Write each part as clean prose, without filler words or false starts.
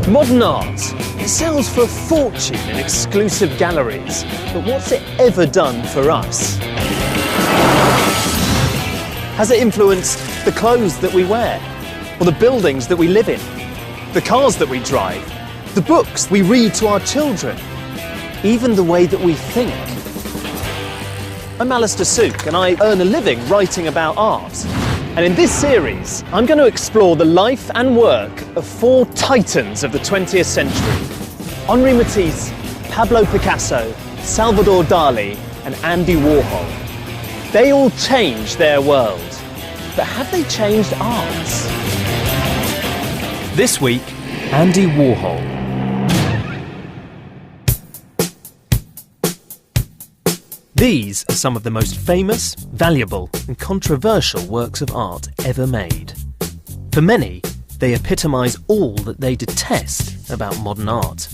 Modern art, it sells for a fortune in exclusive galleries, but what's it ever done for us? Has it influenced the clothes that we wear, or the buildings that we live in, the cars that we drive, the books we read to our children, even the way that we think? I'm Alistair Sook, and I earn a living writing about art. And in this series, I'm going to explore the life and work of 4 titans of the 20th century. Henri Matisse, Pablo Picasso, Salvador Dali, and Andy Warhol. They all changed their world. But have they changed ours? This week, Andy Warhol. These are some of the most famous, valuable and controversial works of art ever made. For many, they epitomise all that they detest about modern art.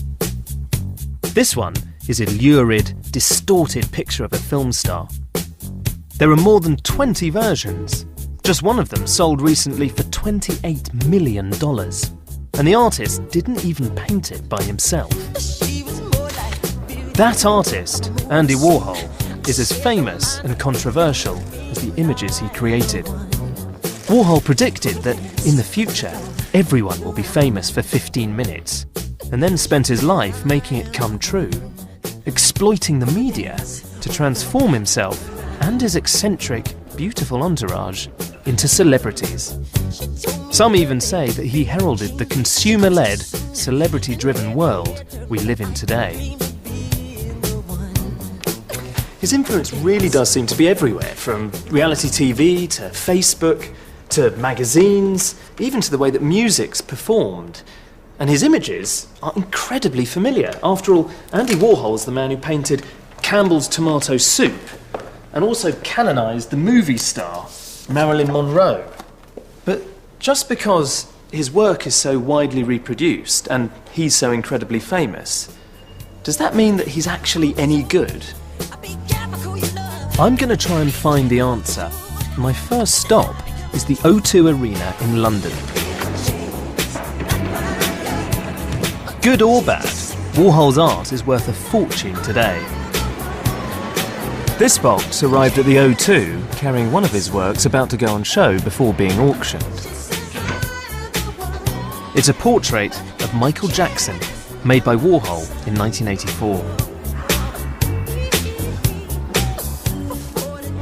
This one is a lurid, distorted picture of a film star. There are more than 20 versions. Just one of them sold recently for $28 million. And the artist didn't even paint it by himself. That artist, Andy Warhol, is as famous and controversial as the images he created. Warhol predicted that in the future, everyone will be famous for 15 minutes, and then spent his life making it come true, exploiting the media to transform himself and his eccentric, beautiful entourage into celebrities. Some even say that he heralded the consumer-led, celebrity-driven world we live in today. His influence really does seem to be everywhere, from reality TV to Facebook to magazines, even to the way that music's performed. And his images are incredibly familiar. After all, Andy Warhol's the man who painted Campbell's tomato soup and also canonised the movie star Marilyn Monroe. But just because his work is so widely reproduced and he's so incredibly famous, does that mean that he's actually any good? I'm going to try and find the answer. My first stop is the O2 Arena in London. Good or bad, Warhol's art is worth a fortune today. This box arrived at the O2 carrying one of his works about to go on show before being auctioned. It's a portrait of Michael Jackson, made by Warhol in 1984.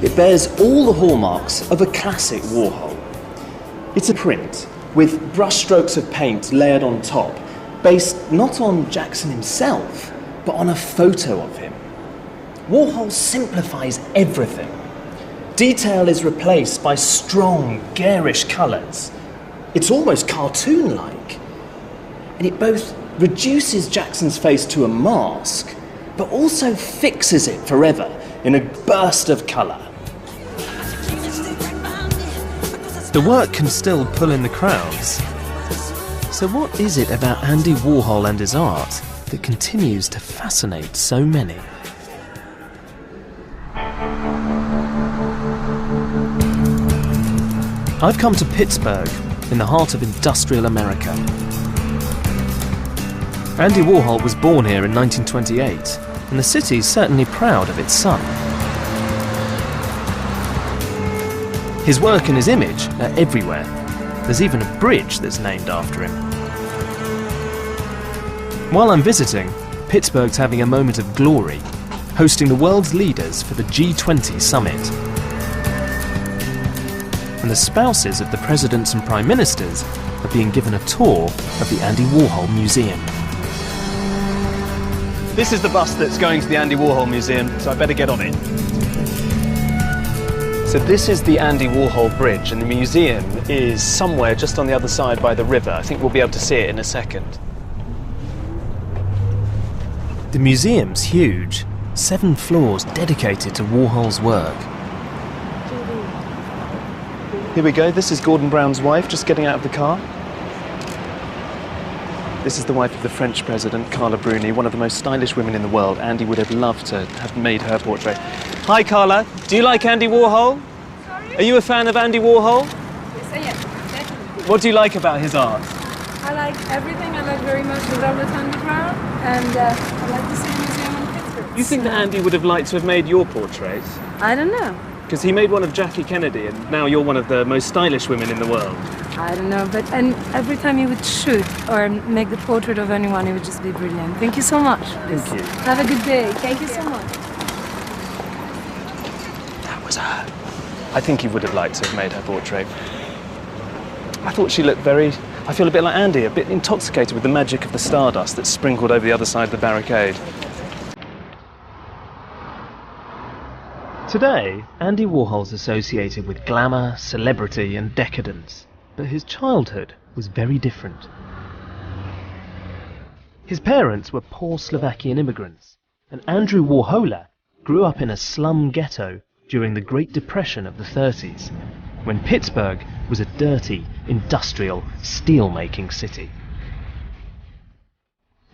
It bears all the hallmarks of a classic Warhol. It's a print with brushstrokes of paint layered on top, based not on Jackson himself, but on a photo of him. Warhol simplifies everything. Detail is replaced by strong, garish colours. It's almost cartoon-like. And it both reduces Jackson's face to a mask, but also fixes it forever in a burst of colour. The work can still pull in the crowds. So what is it about Andy Warhol and his art that continues to fascinate so many? I've come to Pittsburgh, in the heart of industrial America. Andy Warhol was born here in 1928, and the city's certainly proud of its son. His work and his image are everywhere. There's even a bridge that's named after him. While I'm visiting, Pittsburgh's having a moment of glory, hosting the world's leaders for the G20 summit. And the spouses of the presidents and prime ministers are being given a tour of the Andy Warhol Museum. This is the bus that's going to the Andy Warhol Museum, so I better get on it. So this is the Andy Warhol Bridge, and the museum is somewhere just on the other side by the river. I think we'll be able to see it in a second. The museum's huge, 7 floors dedicated to Warhol's work. Here we go, this is Gordon Brown's wife, just getting out of the car. This is the wife of the French president, Carla Bruni, one of the most stylish women in the world. Andy would have loved to have made her portrait. Hi, Carla. Do you like Andy Warhol? Sorry? Are you a fan of Andy Warhol? Yes, I am. Definitely. What do you like about his art? I like everything. I like very much the Velvet Underground, and I like to see a museum in Pittsburgh. You think that Andy would have liked to have made your portrait? I don't know. Because he made one of Jackie Kennedy, and now you're one of the most stylish women in the world. I don't know, but and every time he would shoot or make the portrait of anyone, it would just be brilliant. Thank you so much. Thank you. Have a good day. Thank you so much. That was her. I think he would have liked to have made her portrait. I thought she looked I feel a bit like Andy, a bit intoxicated with the magic of the stardust that's sprinkled over the other side of the barricade. Today, Andy Warhol's associated with glamour, celebrity and decadence, but his childhood was very different. His parents were poor Slovakian immigrants, and Andrew Warhol grew up in a slum ghetto during the Great Depression of the 30s, when Pittsburgh was a dirty, industrial, steel-making city.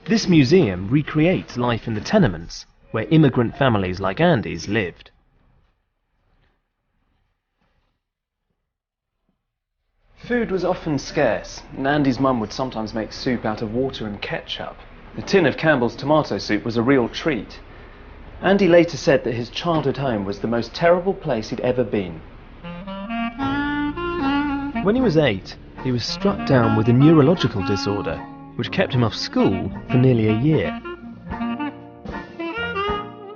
This museum recreates life in the tenements where immigrant families like Andy's lived. Food was often scarce, and Andy's mum would sometimes make soup out of water and ketchup. A tin of Campbell's tomato soup was a real treat. Andy later said that his childhood home was the most terrible place he'd ever been. When he was 8, he was struck down with a neurological disorder, which kept him off school for nearly a year.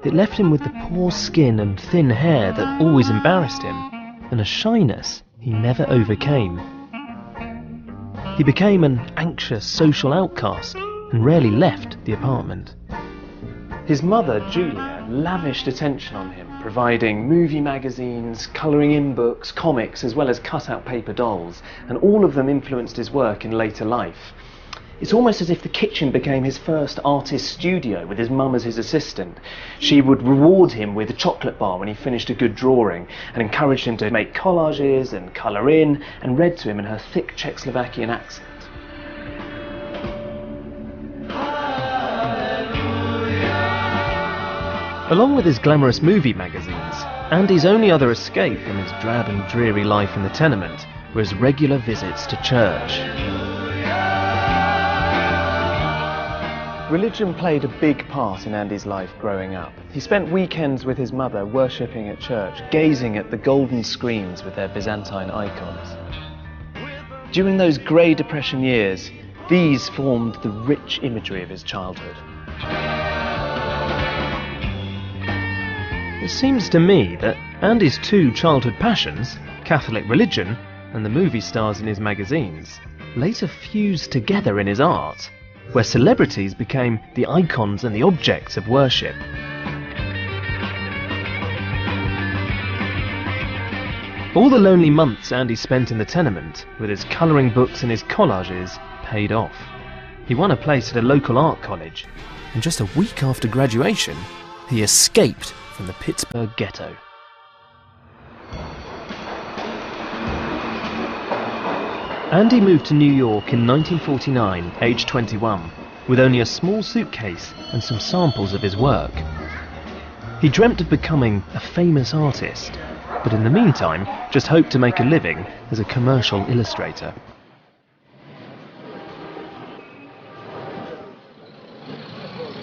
It left him with the poor skin and thin hair that always embarrassed him, and a shyness he never overcame. He became an anxious social outcast and rarely left the apartment. His mother, Julia, lavished attention on him, providing movie magazines, colouring-in books, comics, as well as cut-out paper dolls, and all of them influenced his work in later life. It's almost as if the kitchen became his first artist studio, with his mum as his assistant. She would reward him with a chocolate bar when he finished a good drawing, and encouraged him to make collages and colour in, and read to him in her thick Czechoslovakian accent. Along with his glamorous movie magazines, Andy's only other escape from his drab and dreary life in the tenement were his regular visits to church. Religion played a big part in Andy's life growing up. He spent weekends with his mother worshipping at church, gazing at the golden screens with their Byzantine icons. During those Grey Depression years, these formed the rich imagery of his childhood. It seems to me that Andy's two childhood passions, Catholic religion and the movie stars in his magazines, later fused together in his art, where celebrities became the icons and the objects of worship. All the lonely months Andy spent in the tenement, with his colouring books and his collages, paid off. He won a place at a local art college, and just a week after graduation, he escaped from the Pittsburgh ghetto. Andy moved to New York in 1949, aged 21, with only a small suitcase and some samples of his work. He dreamt of becoming a famous artist, but in the meantime just hoped to make a living as a commercial illustrator.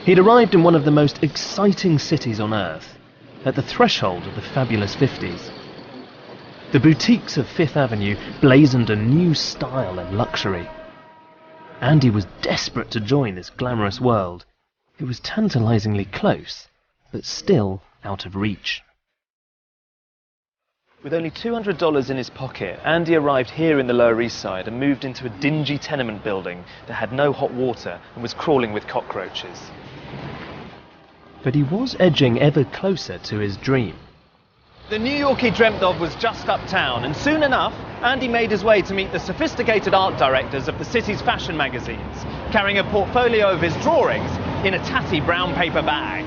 He'd arrived in one of the most exciting cities on earth, at the threshold of the fabulous 50s. The boutiques of Fifth Avenue blazoned a new style and luxury. Andy was desperate to join this glamorous world. It was tantalizingly close, but still out of reach. With only $200 in his pocket, Andy arrived here in the Lower East Side and moved into a dingy tenement building that had no hot water and was crawling with cockroaches. But he was edging ever closer to his dream. The New York he dreamt of was just uptown, and soon enough, Andy made his way to meet the sophisticated art directors of the city's fashion magazines, carrying a portfolio of his drawings in a tatty brown paper bag.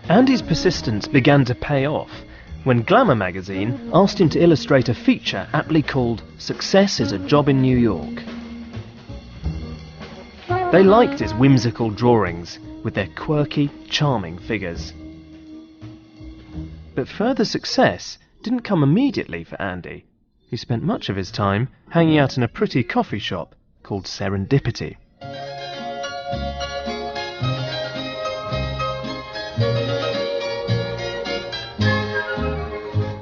Andy's persistence began to pay off when Glamour magazine asked him to illustrate a feature aptly called "Success is a Job in New York." They liked his whimsical drawings with their quirky, charming figures. But further success didn't come immediately for Andy. who spent much of his time hanging out in a pretty coffee shop called Serendipity.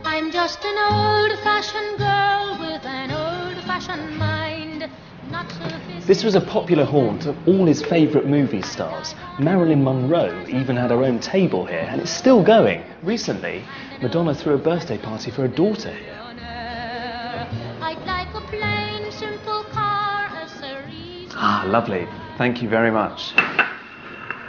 I'm just an old-fashioned girl with an old-fashioned mind. Not sophisticated. This was a popular haunt of all his favourite movie stars. Marilyn Monroe even had her own table here, and it's still going. Recently, Madonna threw a birthday party for her daughter here. I'd like a plain, simple car, a cerise. Ah, lovely. Thank you very much.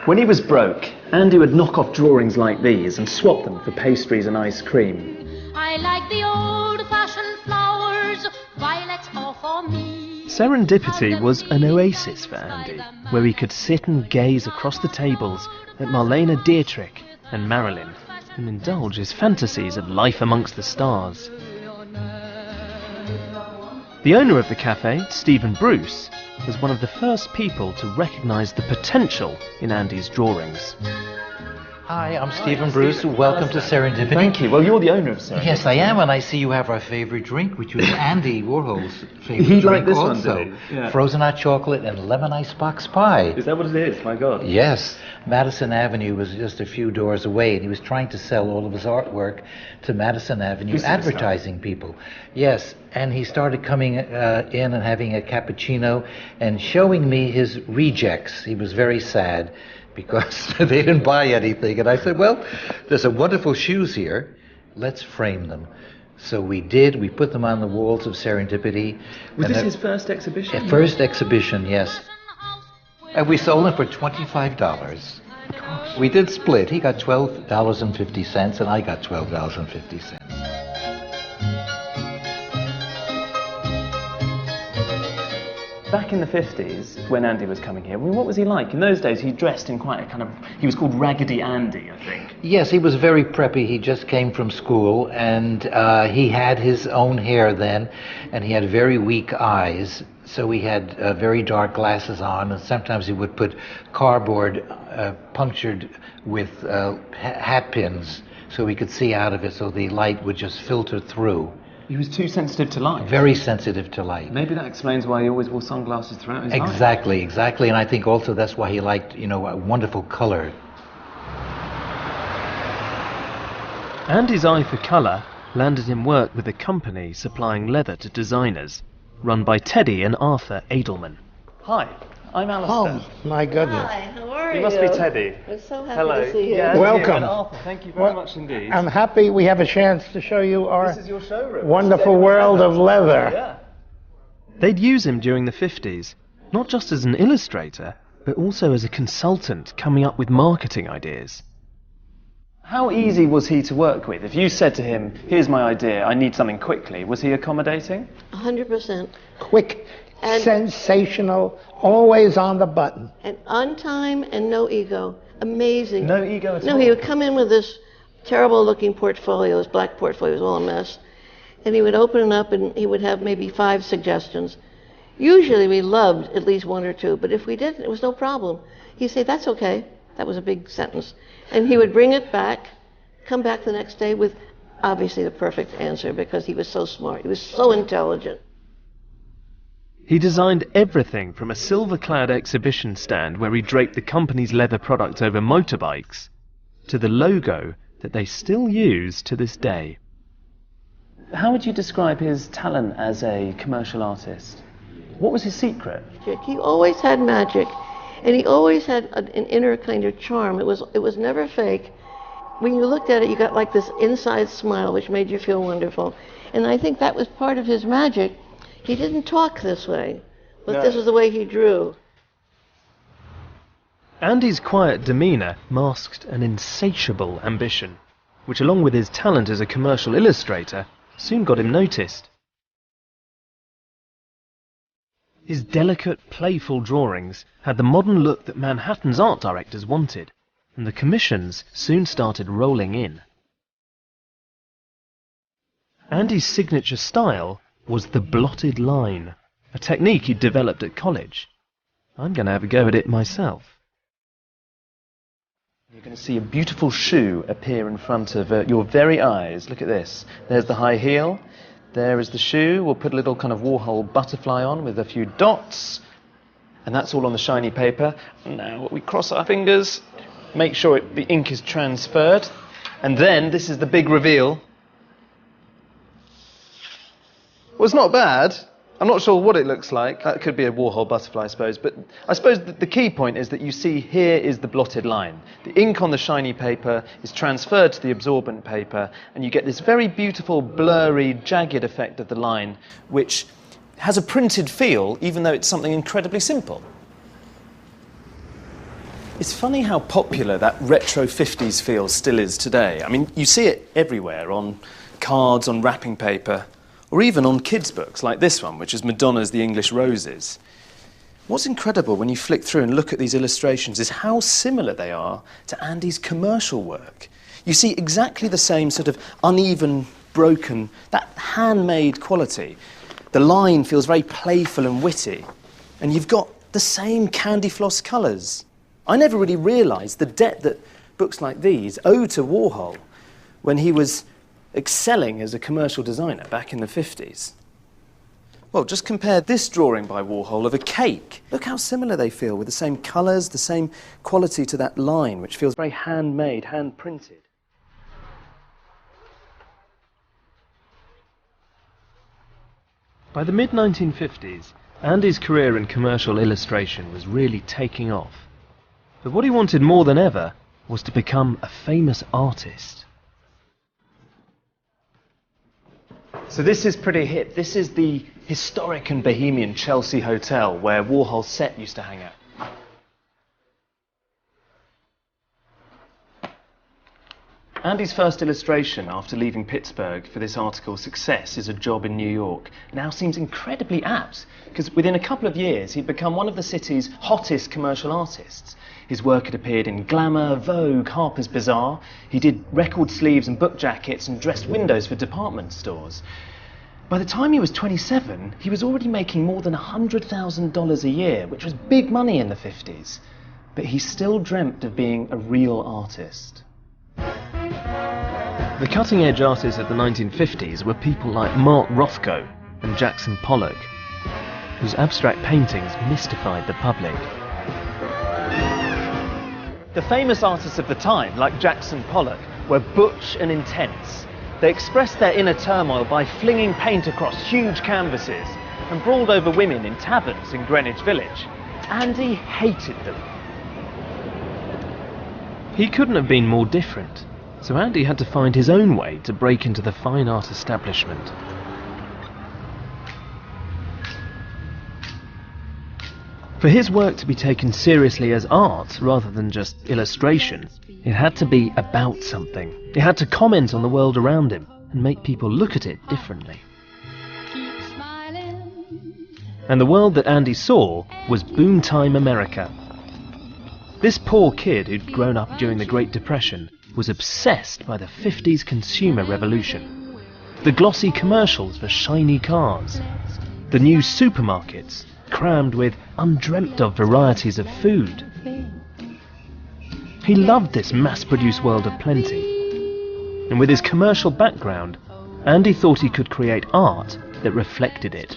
When he was broke, Andy would knock off drawings like these and swap them for pastries and ice cream. I like the old-fashioned flowers, violets all for me. Serendipity was an oasis for Andy, where he could sit and gaze across the tables at Marlene Dietrich and Marilyn and indulge his fantasies of life amongst the stars. The owner of the cafe, Stephen Bruce, was one of the first people to recognise the potential in Andy's drawings. Hi, I'm Stephen Bruce. Welcome to Serendipity. Thank you. Well, you're the owner of Serendipity. Yes, I am, and I see you have our favourite drink, which was Andy Warhol's favourite He drink liked this also. one, did he? Yeah. Frozen hot chocolate and lemon icebox pie. Is that what it is? My God. Yes. Madison Avenue was just a few doors away, and he was trying to sell all of his artwork to Madison Avenue advertising people. Yes, and he started coming in and having a cappuccino and showing me his rejects. He was very sad because they didn't buy anything. And I said, well, there's a wonderful shoes here. Let's frame them. So we did. We put them on the walls of Serendipity. Was this his first exhibition? First exhibition, yes. And we sold them for $25. Gosh. We did split. He got $12.50 and I got $12.50. Back in the 50s, when Andy was coming here, I mean, what was he like? In those days, he dressed in quite a kind of... He was called Raggedy Andy, I think. Yes, he was very preppy. He just came from school, and he had his own hair then, and he had very weak eyes. So he had very dark glasses on, and sometimes he would put cardboard punctured with hat pins so he could see out of it, so the light would just filter through. He was too sensitive to light. Very sensitive to light. Maybe that explains why he always wore sunglasses throughout his life. Exactly. And I think also that's why he liked, a wonderful color. Andy's eye for colour landed him work with a company supplying leather to designers, run by Teddy and Arthur Edelman. Hi, I'm Alistair. Oh, my goodness. Hi, how are you? You must be Teddy. We're so happy Hello. to see you. Yeah, Welcome. And Arthur, thank you very much indeed. I'm happy we have a chance to show you our This is your showroom. wonderful world of leather. Yeah. They'd use him during the 50s, not just as an illustrator, but also as a consultant coming up with marketing ideas. How easy was he to work with? If you said to him, here's my idea, I need something quickly, was he accommodating? 100%. Quick, And- sensational, always on the button. And on time and no ego. Amazing. No ego at all? No, he would come in with this terrible looking portfolio, his black portfolio was all a mess. And he would open it up and he would have maybe 5 suggestions. Usually we loved at least 1 or 2, but if we didn't, it was no problem. He'd say, that's okay. That was a big sentence. And he would bring it back, come back the next day with obviously the perfect answer because he was so smart. He was so intelligent. He designed everything from a silver-clad exhibition stand where he draped the company's leather products over motorbikes to the logo that they still use to this day. How would you describe his talent as a commercial artist? What was his secret? He always had magic, and he always had an inner kind of charm. It was never fake. When you looked at it, you got like this inside smile, which made you feel wonderful. And I think that was part of his magic. He didn't talk this way, but this was the way he drew. Andy's quiet demeanour masked an insatiable ambition, which along with his talent as a commercial illustrator, soon got him noticed. His delicate, playful drawings had the modern look that Manhattan's art directors wanted, and the commissions soon started rolling in. Andy's signature style was the blotted line, a technique he'd developed at college. I'm going to have a go at it myself. You're going to see a beautiful shoe appear in front of your very eyes. Look at this. There's the high heel. There is the shoe. We'll put a little kind of Warhol butterfly on with a few dots. And that's all on the shiny paper. Now we cross our fingers, make sure the ink is transferred. And then this is the big reveal. Well, it's not bad. I'm not sure what it looks like. That could be a Warhol butterfly, I suppose. But I suppose the key point is that you see here is the blotted line. The ink on the shiny paper is transferred to the absorbent paper, and you get this very beautiful, blurry, jagged effect of the line, which has a printed feel, even though it's something incredibly simple. It's funny how popular that retro 50s feel still is today. I mean, you see it everywhere, on cards, on wrapping paper, or even on kids' books like this one, which is Madonna's The English Roses. What's incredible when you flick through and look at these illustrations is how similar they are to Andy's commercial work. You see exactly the same sort of uneven, broken, that handmade quality. The line feels very playful and witty, and you've got the same candy floss colours. I never really realised the debt that books like these owe to Warhol when he was excelling as a commercial designer back in the 50s. Well, just compare this drawing by Warhol of a cake. Look how similar they feel, with the same colours, the same quality to that line, which feels very handmade, hand-printed. By the mid-1950s, Andy's career in commercial illustration was really taking off. But what he wanted more than ever was to become a famous artist. So this is pretty hip. This is the historic and Bohemian Chelsea Hotel where Warhol's set used to hang out. Andy's first illustration after leaving Pittsburgh for this article, Success is a Job in New York, now seems incredibly apt, because within a couple of years he'd become one of the city's hottest commercial artists. His work had appeared in Glamour, Vogue, Harper's Bazaar. He did record sleeves and book jackets and dressed windows for department stores. By the time he was 27, he was already making more than $100,000 a year, which was big money in the 50s. But he still dreamt of being a real artist. The cutting-edge artists of the 1950s were people like Mark Rothko and Jackson Pollock, whose abstract paintings mystified the public. The famous artists of the time, like Jackson Pollock, were butch and intense. They expressed their inner turmoil by flinging paint across huge canvases and brawled over women in taverns in Greenwich Village. Andy hated them. He couldn't have been more different, so Andy had to find his own way to break into the fine art establishment. For his work to be taken seriously as art rather than just illustration, it had to be about something. It had to comment on the world around him and make people look at it differently. And the world that Andy saw was boom-time America. This poor kid who'd grown up during the Great Depression was obsessed by the 50s consumer revolution. The glossy commercials for shiny cars, the new supermarkets crammed with undreamt-of varieties of food. He loved this mass-produced world of plenty, and with his commercial background, Andy thought he could create art that reflected it.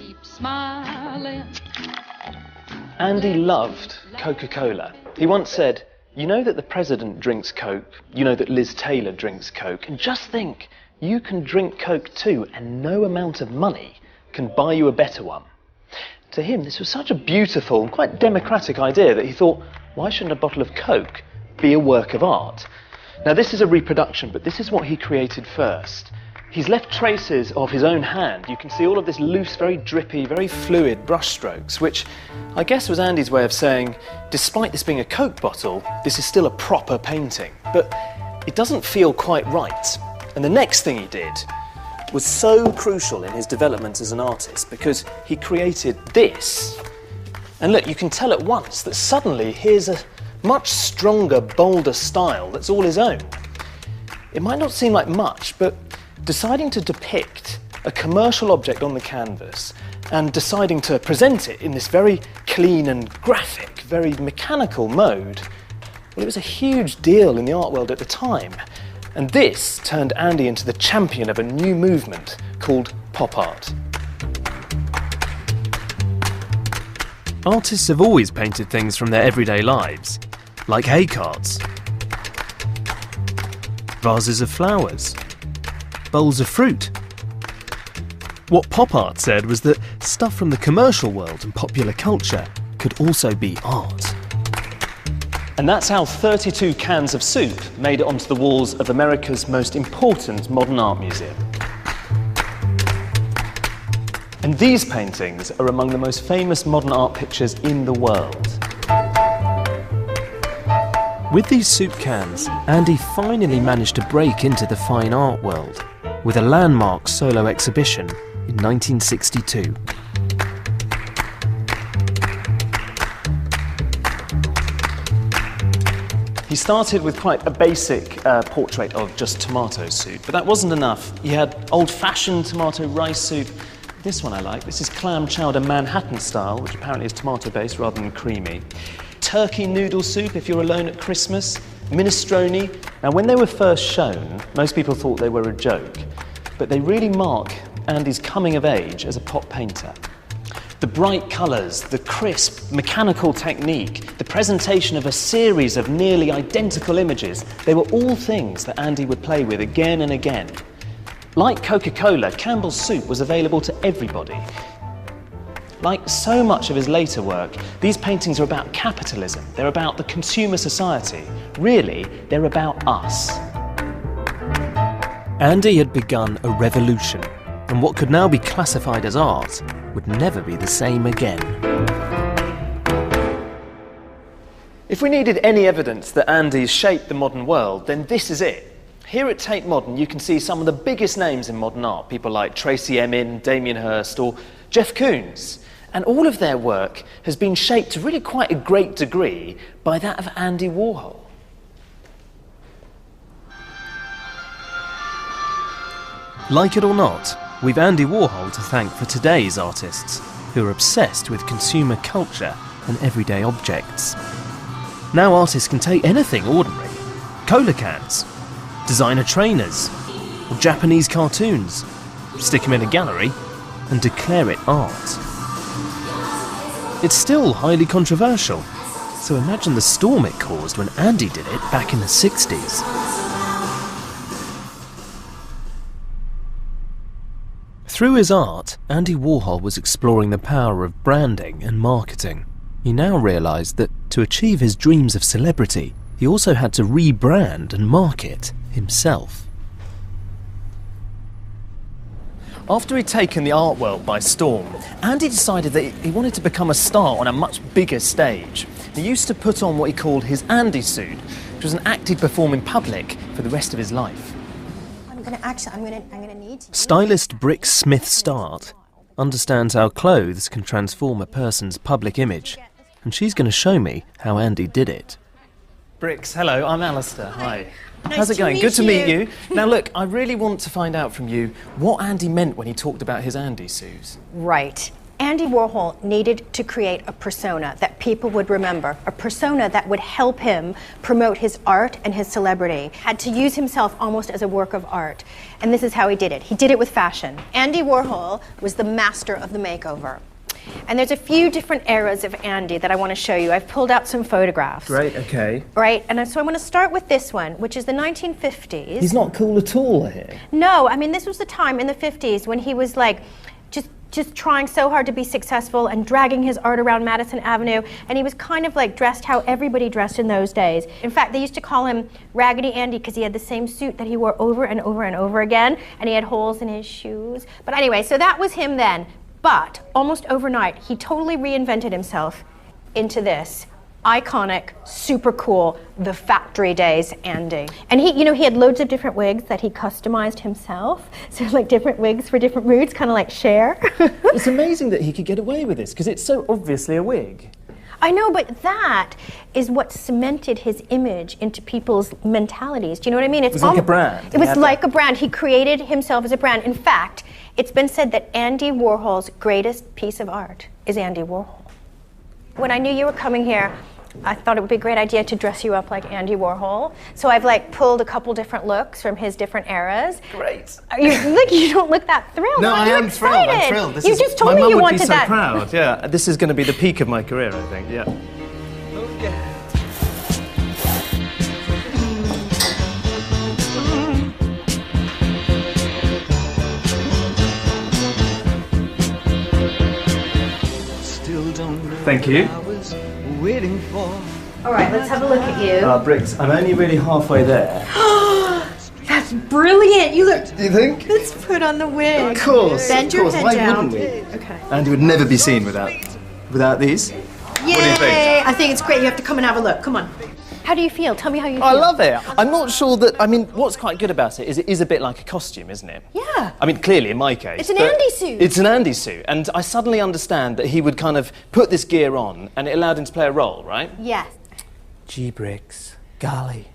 Andy loved Coca-Cola. He once said, "You know that the president drinks Coke, you know that Liz Taylor drinks Coke, and just think, you can drink Coke too, and no amount of money can buy you a better one." To him, this was such a beautiful and quite democratic idea that he thought, why shouldn't a bottle of Coke be a work of art? Now, this is a reproduction, but this is what he created first. He's left traces of his own hand. You can see all of this loose, very drippy, very fluid brushstrokes, which I guess was Andy's way of saying, despite this being a Coke bottle, this is still a proper painting. But it doesn't feel quite right. And the next thing he did was so crucial in his development as an artist, because he created this. And look, you can tell at once that suddenly here's a much stronger, bolder style that's all his own. It might not seem like much, but deciding to depict a commercial object on the canvas and deciding to present it in this very clean and graphic, very mechanical mode, well, it was a huge deal in the art world at the time. And this turned Andy into the champion of a new movement called pop art. Artists have always painted things from their everyday lives, like hay carts, vases of flowers, bowls of fruit. What pop art said was that stuff from the commercial world and popular culture could also be art. And that's how 32 cans of soup made it onto the walls of America's most important modern art museum. And these paintings are among the most famous modern art pictures in the world. With these soup cans, Andy finally managed to break into the fine art world with a landmark solo exhibition in 1962. He started with quite a basic portrait of just tomato soup, but that wasn't enough. He had old-fashioned tomato rice soup. This one I like. This is clam chowder Manhattan style, which apparently is tomato-based rather than creamy. Turkey noodle soup if you're alone at Christmas. Minestrone. Now, when they were first shown, most people thought they were a joke, but they really mark Andy's coming of age as a pop painter. The bright colours, the crisp, mechanical technique, the presentation of a series of nearly identical images, they were all things that Andy would play with again and again. Like Coca-Cola, Campbell's soup was available to everybody. Like so much of his later work, these paintings are about capitalism, they're about the consumer society. Really, they're about us. Andy had begun a revolution, and what could now be classified as art would never be the same again. If we needed any evidence that Andy's shaped the modern world, then this is it. Here at Tate Modern, you can see some of the biggest names in modern art, people like Tracy Emin, Damien Hirst, or Jeff Koons. And all of their work has been shaped to really quite a great degree by that of Andy Warhol. Like it or not, we've Andy Warhol to thank for today's artists, who are obsessed with consumer culture and everyday objects. Now artists can take anything ordinary, cola cans, designer trainers, or Japanese cartoons, stick them in a gallery, and declare it art. It's still highly controversial, so imagine the storm it caused when Andy did it back in the 60s. Through his art, Andy Warhol was exploring the power of branding and marketing. He now realised that to achieve his dreams of celebrity, he also had to rebrand and market himself. After he'd taken the art world by storm, Andy decided that he wanted to become a star on a much bigger stage. He used to put on what he called his Andy suit, which was an act he'd perform in public for the rest of his life. I'm gonna need to. Stylist Brick Smith-Start understands how clothes can transform a person's public image, and she's going to show me how Andy did it. Bricks, hello, I'm Alistair. Hi. Nice How's it to going? meet Good to meet you. you. Now look, I really want to find out from you what Andy meant when he talked about his Andy suits. Right. Andy Warhol needed to create a persona that people would remember, a persona that would help him promote his art and his celebrity. Had to use himself almost as a work of art. And this is how he did it. He did it with fashion. Andy Warhol was the master of the makeover. And there's a few different eras of Andy that I want to show you. I've pulled out some photographs. Great, okay. Right, and so I want to start with this one, which is the 1950s. He's not cool at all here. No, I mean, this was the time in the 50s when he was like, just trying so hard to be successful and dragging his art around Madison Avenue, and he was kind of like dressed how everybody dressed in those days. In fact, they used to call him Raggedy Andy because he had the same suit that he wore over and over and over again, and he had holes in his shoes. But anyway, so that was him then. But almost overnight, he totally reinvented himself into this iconic, super cool, the factory days Andy. And he had loads of different wigs that he customized himself. So like different wigs for different moods, kind of like Cher. It's amazing that he could get away with this, because it's so obviously a wig. I know, but that is what cemented his image into people's mentalities. Do you know what I mean? It was like a brand. It was like a brand. He created himself as a brand. In fact, it's been said that Andy Warhol's greatest piece of art is Andy Warhol. When I knew you were coming here, I thought it would be a great idea to dress you up like Andy Warhol. So I've like pulled a couple different looks from his different eras. Great. You don't look that thrilled. No, I You're am thrilled. I'm excited. thrilled. You just told me you wanted that. My mum would be so proud. Yeah, this is going to be the peak of my career, I think. Yeah. Thank you. All right, let's have a look at you. Briggs, I'm only really halfway there. That's brilliant. You look. Do you think? Let's put on the wig. Of course. Bend your head Why down. wouldn't we? Okay. Andy would never be seen without these. Yay! What do you think? I think it's great. You have to come and have a look. Come on. How do you feel? Tell me how you feel. I love it. I'm not sure that. I mean, what's quite good about it is a bit like a costume, isn't it? Yeah. I mean, clearly in my case. It's an but Andy suit. It's an Andy suit, and I suddenly understand that he would kind of put this gear on, and it allowed him to play a role, right? Yes. Gee, Briggs, golly,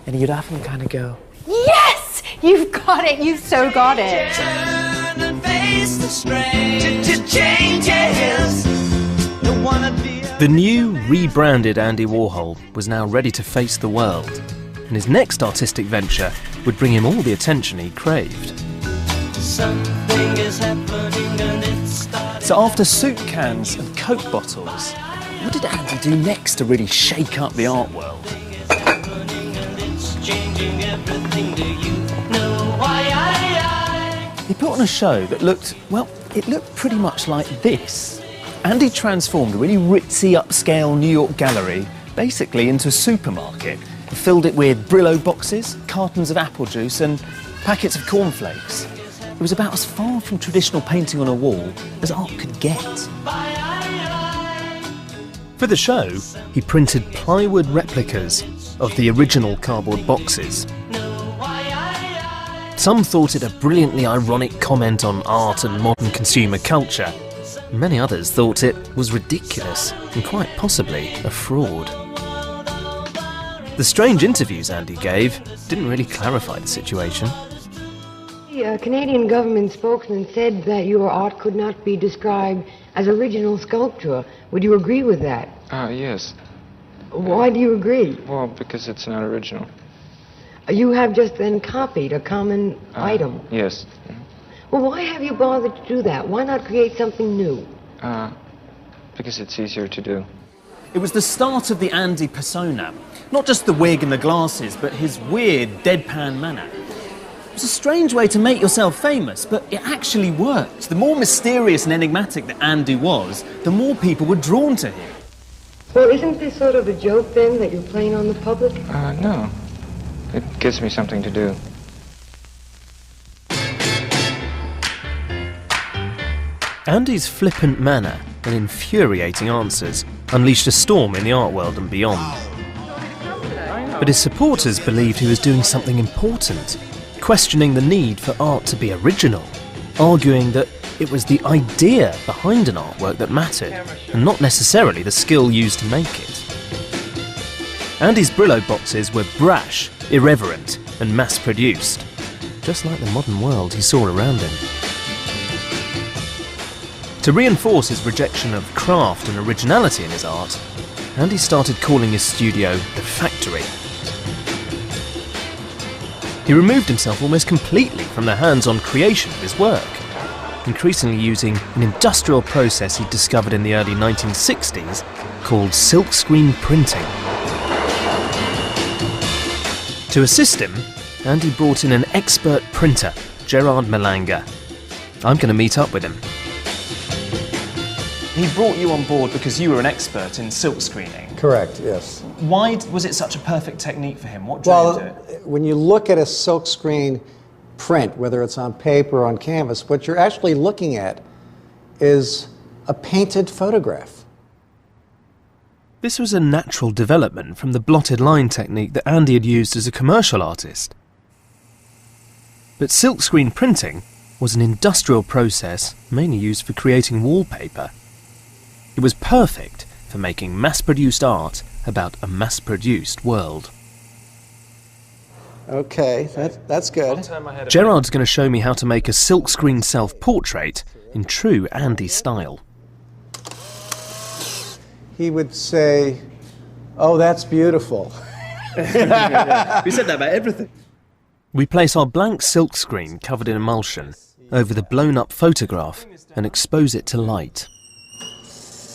and you'd often kind of go. Yes! You've got it. You've so got it. Turn and face the strain to changes. Don't wanna be The new, rebranded Andy Warhol was now ready to face the world, and his next artistic venture would bring him all the attention he craved. something is happening and it's starting. So after soup cans and Coke bottles, what did Andy do next to really shake up the art world? It's changing everything. Do you know why He put on a show that looked, well, it looked pretty much like this. Andy transformed a really ritzy, upscale New York gallery basically into a supermarket. He filled it with Brillo boxes, cartons of apple juice and packets of cornflakes. It was about as far from traditional painting on a wall as art could get. For the show, he printed plywood replicas of the original cardboard boxes. Some thought it a brilliantly ironic comment on art and modern consumer culture. Many others thought it was ridiculous and quite possibly a fraud. The strange interviews Andy gave didn't really clarify the situation. The Canadian government spokesman said that your art could not be described as original sculpture. Would you agree with that? Yes. Why do you agree? Well, because it's not original. You have just then copied a common item. Yes. Well, why have you bothered to do that? Why not create something new? Because it's easier to do. It was the start of the Andy persona. Not just the wig and the glasses, but his weird, deadpan manner. It was a strange way to make yourself famous, but it actually worked. The more mysterious and enigmatic that Andy was, the more people were drawn to him. Well, isn't this sort of a joke, then, that you're playing on the public? No. It gives me something to do. Andy's flippant manner and infuriating answers unleashed a storm in the art world and beyond. But his supporters believed he was doing something important, questioning the need for art to be original, arguing that it was the idea behind an artwork that mattered, and not necessarily the skill used to make it. Andy's Brillo boxes were brash, irreverent, and mass-produced, just like the modern world he saw around him. To reinforce his rejection of craft and originality in his art, Andy started calling his studio the Factory. He removed himself almost completely from the hands-on creation of his work, increasingly using an industrial process he discovered in the early 1960s called silkscreen printing. To assist him, Andy brought in an expert printer, Gerard Malanga. I'm going to meet up with him. He brought you on board because you were an expert in silk screening. Correct, yes. Why was it such a perfect technique for him? What drove it? When you look at a silk screen print, whether it's on paper or on canvas, what you're actually looking at is a painted photograph. This was a natural development from the blotted line technique that Andy had used as a commercial artist. But silkscreen printing was an industrial process mainly used for creating wallpaper. It was perfect for making mass-produced art about a mass-produced world. Okay, that's good. Gerard's going to show me how to make a silkscreen self-portrait in true Andy style. He would say, Oh, that's beautiful. We said that about everything. We place our blank silk screen covered in emulsion over the blown-up photograph and expose it to light.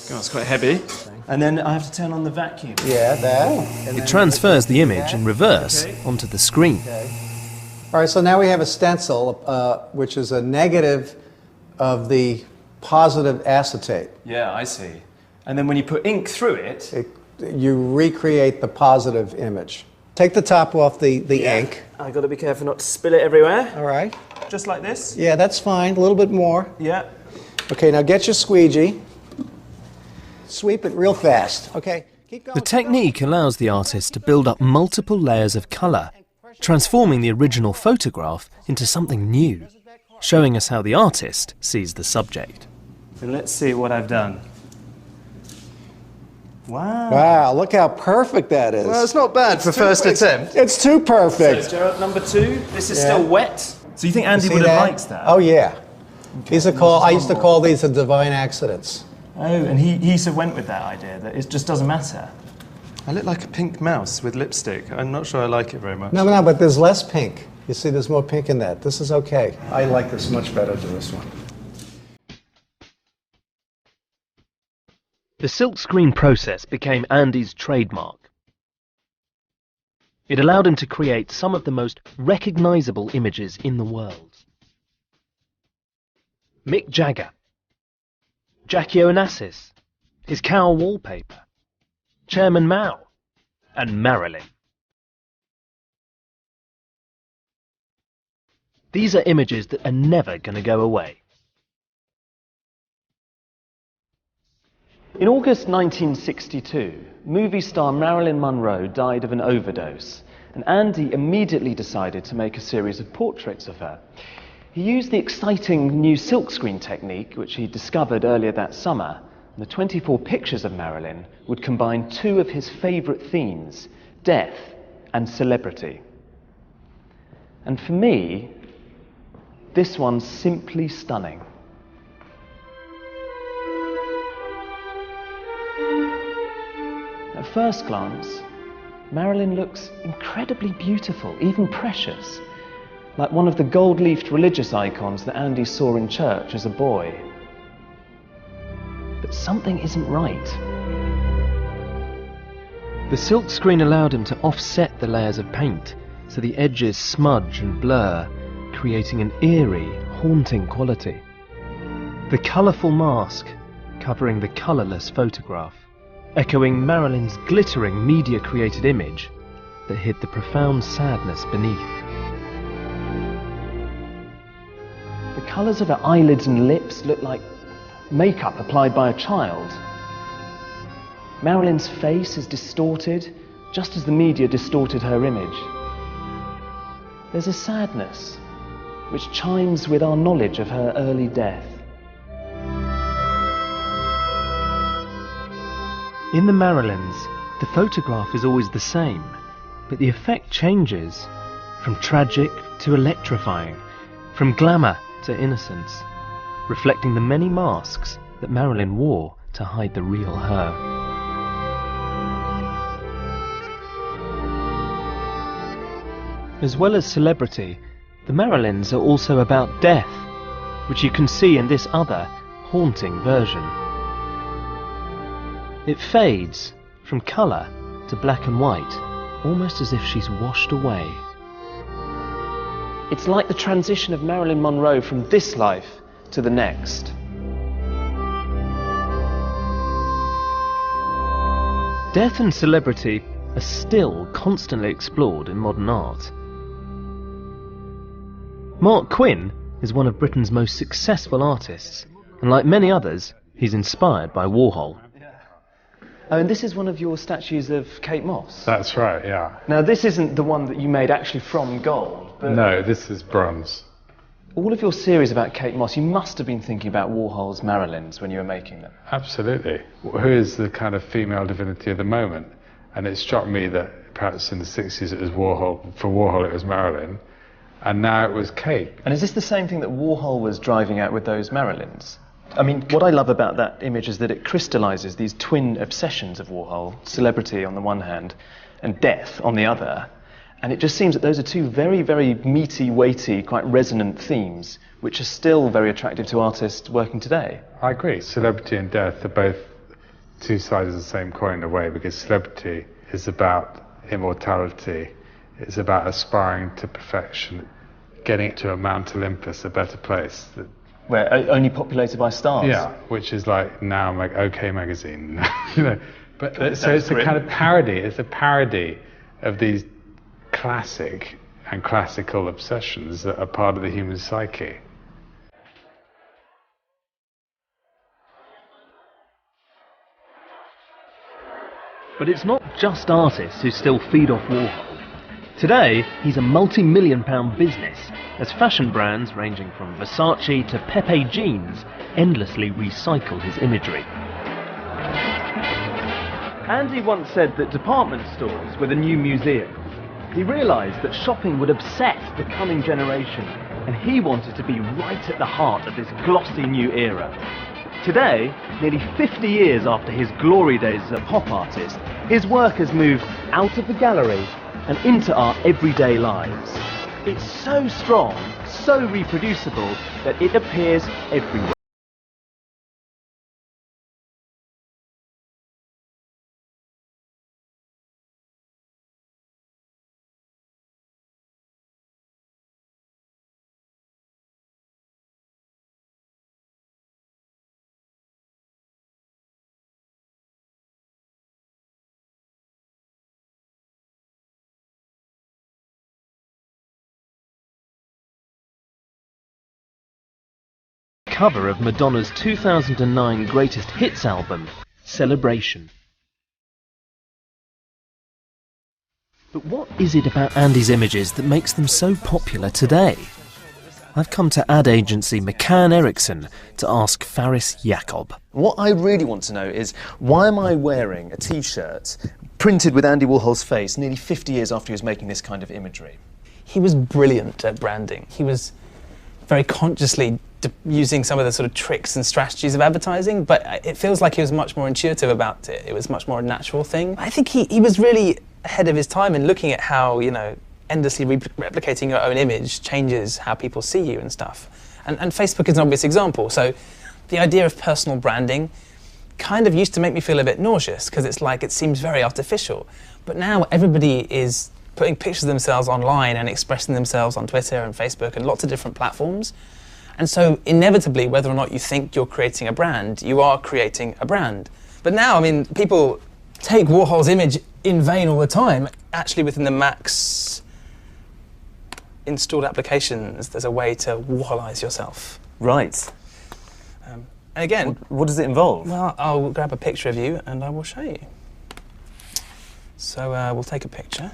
God, it's quite heavy. And then I have to turn on the vacuum. Yeah, that. It transfers the image in reverse onto the screen. All right, so now we have a stencil, which is a negative of the positive acetate. Yeah, I see. And then when you put ink through it... You recreate the positive image. Take the top off the ink. I've got to be careful not to spill it everywhere. All right. Just like this? Yeah, that's fine. A little bit more. Yeah. Okay, now get your squeegee. Sweep it real fast. Okay, keep going. The technique allows the artist to build up multiple layers of colour, transforming the original photograph into something new, showing us how the artist sees the subject. So let's see what I've done. Wow. Wow, look how perfect that is. Well, it's not bad for first attempt. It's too perfect. So, Gerard, number 2, this is still wet. So you think Andy would have liked that? Oh, yeah. Okay. I used to call these the divine accidents. Oh, and he sort of went with that idea, that it just doesn't matter. I look like a pink mouse with lipstick. I'm not sure I like it very much. No, but there's less pink. You see, there's more pink in that. This is okay. I like this much better than this one. The silkscreen process became Andy's trademark. It allowed him to create some of the most recognisable images in the world. Mick Jagger, Jackie Onassis, his cow wallpaper, Chairman Mao, and Marilyn. These are images that are never going to go away. In August 1962, movie star Marilyn Monroe died of an overdose, and Andy immediately decided to make a series of portraits of her. He used the exciting new silkscreen technique, which he discovered earlier that summer, and the 24 pictures of Marilyn would combine 2 of his favourite themes, death and celebrity. And for me, this one's simply stunning. At first glance, Marilyn looks incredibly beautiful, even precious, like one of the gold-leafed religious icons that Andy saw in church as a boy. But something isn't right. The silkscreen allowed him to offset the layers of paint, so the edges smudge and blur, creating an eerie, haunting quality. The colourful mask covering the colourless photograph, echoing Marilyn's glittering media-created image that hid the profound sadness beneath. The colours of her eyelids and lips look like makeup applied by a child. Marilyn's face is distorted, just as the media distorted her image. There's a sadness which chimes with our knowledge of her early death. In the Marilyns, the photograph is always the same, but the effect changes from tragic to electrifying, from glamour to innocence, reflecting the many masks that Marilyn wore to hide the real her. As well as celebrity, the Marilyns are also about death, which you can see in this other, haunting version. It fades from colour to black and white, almost as if she's washed away. It's like the transition of Marilyn Monroe from this life to the next. Death and celebrity are still constantly explored in modern art. Mark Quinn is one of Britain's most successful artists, and like many others, he's inspired by Warhol. Oh, and this is one of your statues of Kate Moss? That's right, yeah. Now, this isn't the one that you made actually from gold, but... No, this is bronze. All of your series about Kate Moss, you must have been thinking about Warhol's Marilyns when you were making them. Absolutely. Who is the kind of female divinity of the moment? And it struck me that perhaps in the 60s it was Warhol, for Warhol it was Marilyn, and now it was Kate. And is this the same thing that Warhol was driving at with those Marilyns? I mean, what I love about that image is that it crystallises these twin obsessions of Warhol, celebrity on the one hand and death on the other. And it just seems that those are two very, very meaty, weighty, quite resonant themes, which are still very attractive to artists working today. I agree. Celebrity and death are both two sides of the same coin in a way, because celebrity is about immortality. It's about aspiring to perfection, getting to a Mount Olympus, a better place. Where only populated by stars. Yeah, which is like now OK Magazine. You know, but so it's a kind of parody. It's a parody of these classic and classical obsessions that are part of the human psyche. But it's not just artists who still feed off Warhol. Today, he's a multi-million-pound business, as fashion brands ranging from Versace to Pepe jeans endlessly recycle his imagery. Andy once said that department stores were the new museum. He realised that shopping would obsess the coming generation, and he wanted to be right at the heart of this glossy new era. Today, nearly 50 years after his glory days as a pop artist, his work has moved out of the gallery and into our everyday lives. It's so strong, so reproducible, that it appears everywhere. Cover of Madonna's 2009 Greatest Hits album, Celebration. But what is it about Andy's images that makes them so popular today? I've come to ad agency McCann Erickson to ask Faris Jacob. What I really want to know is, why am I wearing a t-shirt printed with Andy Warhol's face nearly 50 years after he was making this kind of imagery? He was brilliant at branding. He was very consciously using some of the sort of tricks and strategies of advertising, but it feels like he was much more intuitive about it. It was much more a natural thing. I think he was really ahead of his time in looking at how, you know, endlessly replicating your own image changes how people see you and stuff. And Facebook is an obvious example. So the idea of personal branding kind of used to make me feel a bit nauseous, because it's like it seems very artificial. But now everybody is putting pictures of themselves online and expressing themselves on Twitter and Facebook and lots of different platforms. And so inevitably, whether or not you think you're creating a brand, you are creating a brand. But now, I mean, people take Warhol's image in vain all the time. Actually, within the Mac's installed applications, there's a way to Warholize yourself. Right. And again... What does it involve? Well, I'll grab a picture of you and I will show you. So we'll take a picture.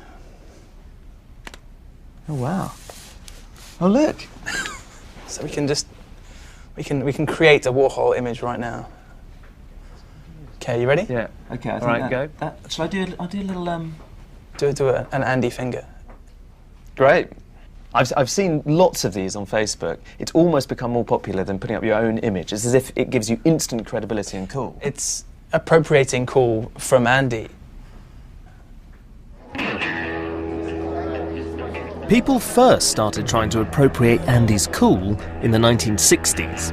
Oh, wow. Oh, look. So we can just, we can create a Warhol image right now. Okay, you ready? Yeah. Okay, I think go. Shall I do a little Do an Andy finger. Great. I've seen lots of these on Facebook. It's almost become more popular than putting up your own image. It's as if it gives you instant credibility and cool. It's appropriating cool from Andy. People first started trying to appropriate Andy's cool in the 1960s.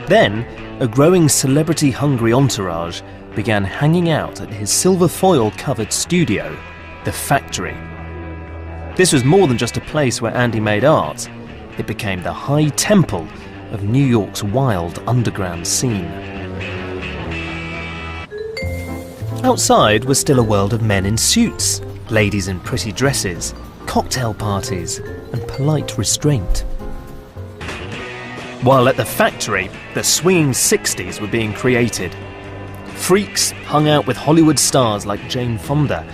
Then, a growing celebrity-hungry entourage began hanging out at his silver foil-covered studio, The Factory. This was more than just a place where Andy made art. It became the high temple of New York's wild underground scene. Outside was still a world of men in suits, ladies in pretty dresses, cocktail parties, and polite restraint. While at the Factory, the swinging 60s were being created. Freaks hung out with Hollywood stars like Jane Fonda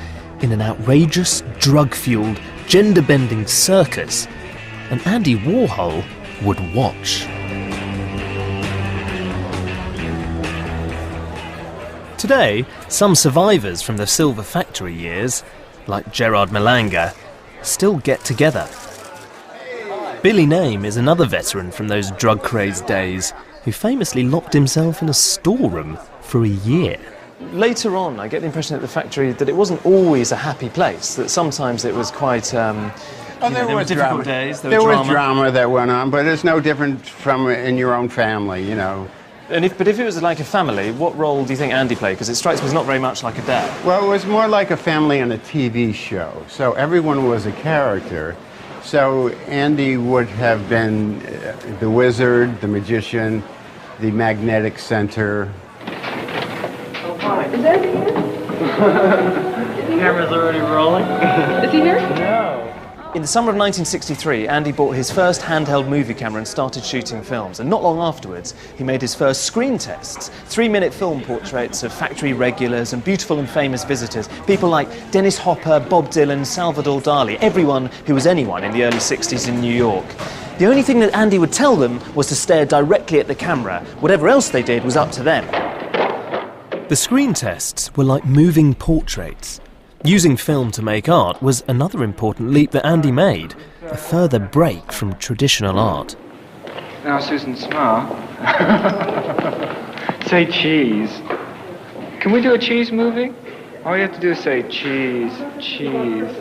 in an outrageous, drug-fueled, gender-bending circus, and Andy Warhol would watch. Today, some survivors from the Silver Factory years, like Gerard Malanga, still get together. Billy Name is another veteran from those drug-crazed days who famously locked himself in a storeroom for a year. Later on, I get the impression at the factory that it wasn't always a happy place, that sometimes it was quite... there were difficult days, there was drama that went on, but it's no different from in your own family, you know. But if it was like a family, what role do you think Andy played? Because it strikes me as not very much like a dad. Well, it was more like a family on a TV show, so everyone was a character. So Andy would have been the wizard, the magician, the magnetic center. Is Andy here? The camera's already rolling. Is he here? No. In the summer of 1963, Andy bought his first handheld movie camera and started shooting films. And not long afterwards, he made his first screen tests. 3-minute film portraits of factory regulars and beautiful and famous visitors. People like Dennis Hopper, Bob Dylan, Salvador Dali, everyone who was anyone in the early 60s in New York. The only thing that Andy would tell them was to stare directly at the camera. Whatever else they did was up to them. The screen tests were like moving portraits. Using film to make art was another important leap that Andy made, a further break from traditional art. Now, Susan, smile. Say cheese. Can we do a cheese movie? All you have to do is say cheese, cheese.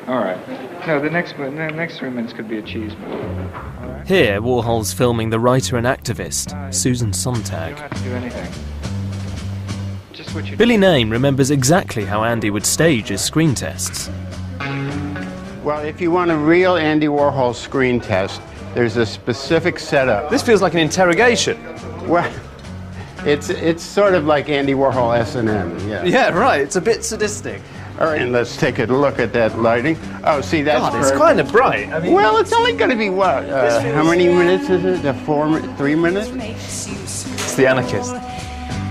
All right. No, the next 3 minutes could be a cheese movie. All right. Here, Warhol's filming the writer and activist, Susan Sontag. You don't have to do anything. Billy Name remembers exactly how Andy would stage his screen tests. Well, if you want a real Andy Warhol screen test, there's a specific setup. This feels like an interrogation. Well, it's sort of like Andy Warhol S&M, yeah. Yeah, right, it's a bit sadistic. All right, and let's take a look at that lighting. Oh, see, that's God, it's kind of bright. I mean, well, it's only going to be what? How many minutes is it? 3 minutes? It's the anarchist.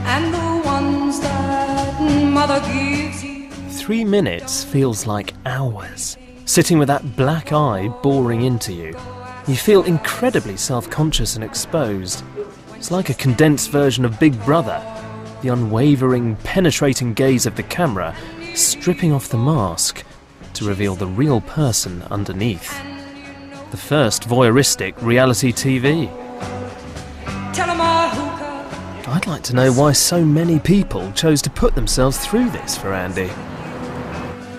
And the ones that mother gives you. 3 minutes feels like hours. Sitting with that black eye boring into you. You feel incredibly self-conscious and exposed. It's like a condensed version of Big Brother. The unwavering, penetrating gaze of the camera stripping off the mask to reveal the real person underneath. The first voyeuristic reality TV. I'd like to know why so many people chose to put themselves through this for Andy.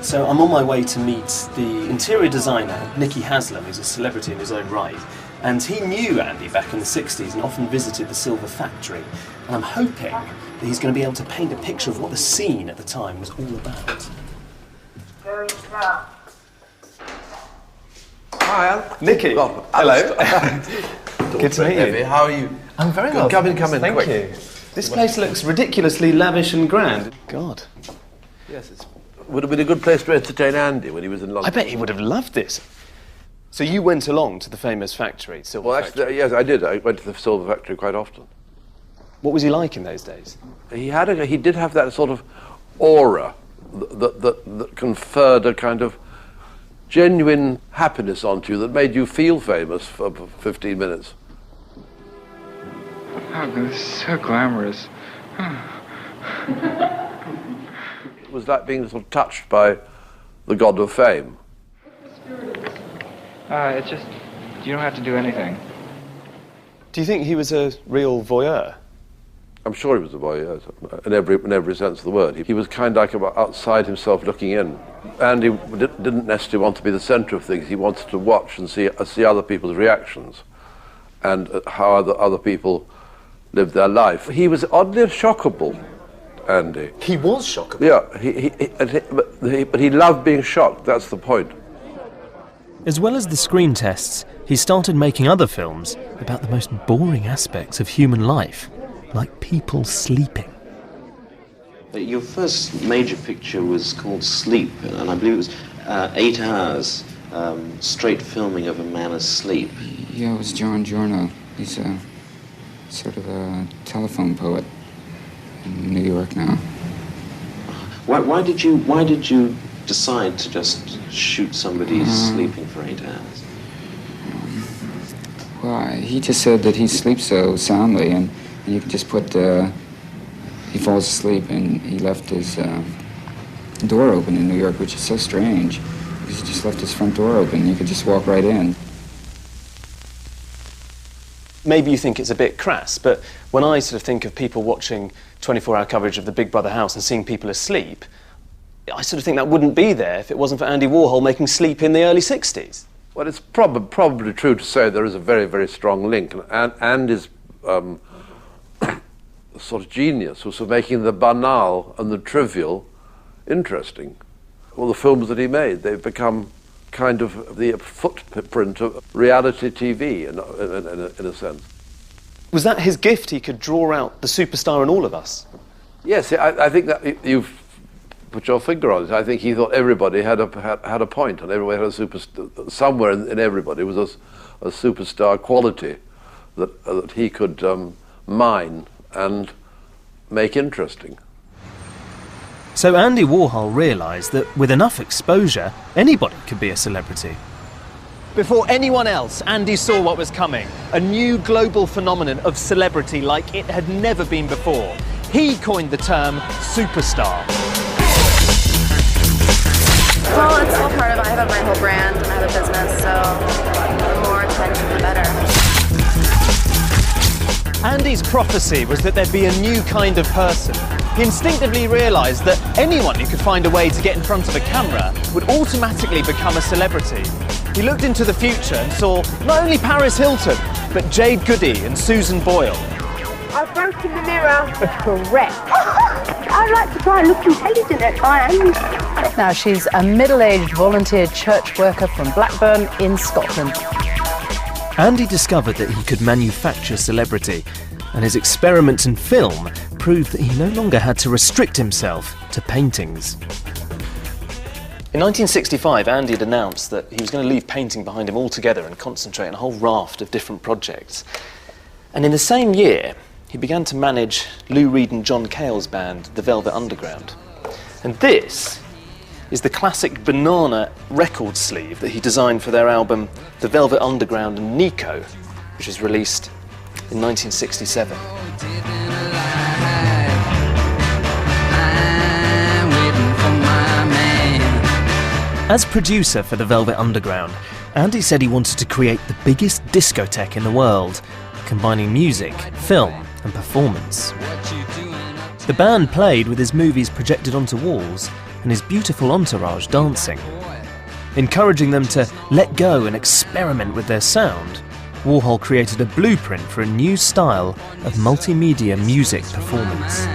So I'm on my way to meet the interior designer, Nicky Haslam, who's a celebrity in his own right. And he knew Andy back in the 60s and often visited the Silver Factory. And I'm hoping that he's going to be able to paint a picture of what the scene at the time was all about. Hi, Al. Nicky. Well, hello. Good to meet you. How are you? I'm very well. Come in, Thank quick. you. This place looks ridiculously lavish and grand. God. Yes, it would have been a good place to entertain Andy when he was in London. I bet he would have loved this. So you went along to the famous factory, Silver Factory? Actually, yes, I did. I went to the Silver Factory quite often. What was he like in those days? He did have that sort of aura that conferred a kind of genuine happiness onto you that made you feel famous for 15 minutes. Oh, this is so glamorous. It was like being sort of touched by the god of fame. It's just, you don't have to do anything. Do you think he was a real voyeur? I'm sure he was a voyeur, in every sense of the word. He was kind of like outside himself looking in. Andy didn't necessarily want to be the centre of things. He wanted to watch and see other people's reactions and how other people lived their life. He was oddly shockable, Andy. He was shockable? Yeah, but he loved being shocked, that's the point. As well as the screen tests, he started making other films about the most boring aspects of human life, like people sleeping. Your first major picture was called Sleep, and I believe it was 8 hours straight filming of a man asleep. Yeah, it was John Giorno. He's a sort of a telephone poet in New York now. Why did you decide to just shoot somebody sleeping for 8 hours? Well, he just said that he sleeps so soundly, and you could just put he falls asleep, and he left his door open in New York, which is so strange, because he just left his front door open. You could just walk right in. maybe you think it's a bit crass, but when I sort of think of people watching 24-hour coverage of the Big Brother house and seeing people asleep, I sort of think that wouldn't be there if it wasn't for Andy Warhol making Sleep in the early 60s. Well, it's probably true to say there is a very, very strong link. And Andy's sort of genius was for making the banal and the trivial interesting. All the films that he made, they've become kind of the footprint of reality TV in a sense. Was that his gift? He could draw out the superstar in all of us? Yes, I think that you've put your finger on it. I think he thought everybody had a point, and everybody had a superstar. Somewhere in everybody was a superstar quality that he could mine and make interesting. So Andy Warhol realised that with enough exposure, anybody could be a celebrity. Before anyone else, Andy saw what was coming. A new global phenomenon of celebrity like it had never been before. He coined the term superstar. Well, it's all part of it. I have my whole brand and I have a business, so the more attention, the better. Andy's prophecy was that there'd be a new kind of person. He instinctively realised that anyone who could find a way to get in front of a camera would automatically become a celebrity. He looked into the future and saw not only Paris Hilton, but Jade Goody and Susan Boyle. I broke in the mirror. Correct. I like to try and look intelligent at times. Now, she's a middle-aged volunteer church worker from Blackburn in Scotland. Andy discovered that he could manufacture celebrity, and his experiments in film proved that he no longer had to restrict himself to paintings. In 1965, Andy had announced that he was going to leave painting behind him altogether and concentrate on a whole raft of different projects. And in the same year, he began to manage Lou Reed and John Cale's band, The Velvet Underground. And this is the classic banana record sleeve that he designed for their album The Velvet Underground and Nico, which was released in 1967. As producer for The Velvet Underground, Andy said he wanted to create the biggest discotheque in the world, combining music, film and performance. The band played with his movies projected onto walls and his beautiful entourage dancing. Encouraging them to let go and experiment with their sound, Warhol created a blueprint for a new style of multimedia music performance.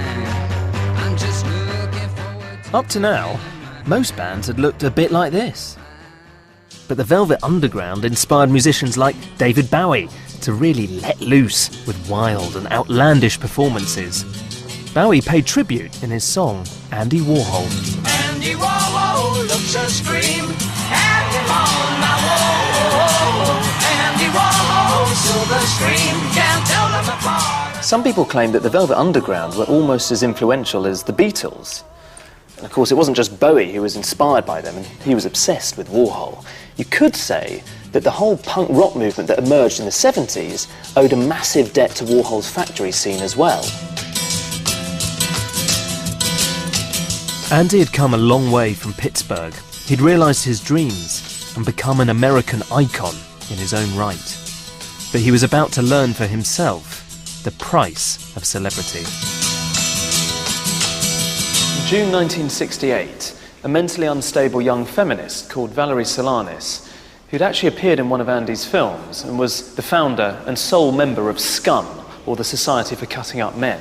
Up to now, most bands had looked a bit like this. But the Velvet Underground inspired musicians like David Bowie to really let loose with wild and outlandish performances. Bowie paid tribute in his song Andy Warhol. Andy Warhol looks a scream, have him on my wall. Andy Warhol, silver scream, can't tell them apart. Some people claim that the Velvet Underground were almost as influential as the Beatles. And of course, it wasn't just Bowie who was inspired by them, and he was obsessed with Warhol. You could say that the whole punk rock movement that emerged in the 70s owed a massive debt to Warhol's factory scene as well. Andy had come a long way from Pittsburgh. He'd realised his dreams and become an American icon in his own right. But he was about to learn for himself the price of celebrity. In June 1968, a mentally unstable young feminist called Valerie Solanas, who'd actually appeared in one of Andy's films and was the founder and sole member of SCUM, or the Society for Cutting Up Men,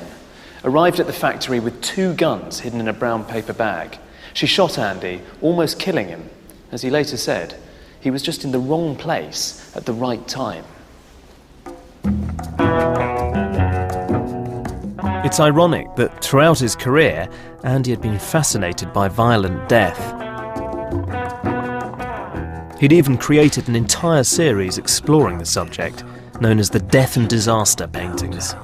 arrived at the factory with 2 guns hidden in a brown paper bag. She shot Andy, almost killing him. As he later said, he was just in the wrong place at the right time. It's ironic that throughout his career, Andy had been fascinated by violent death. He'd even created an entire series exploring the subject, known as the Death and Disaster paintings.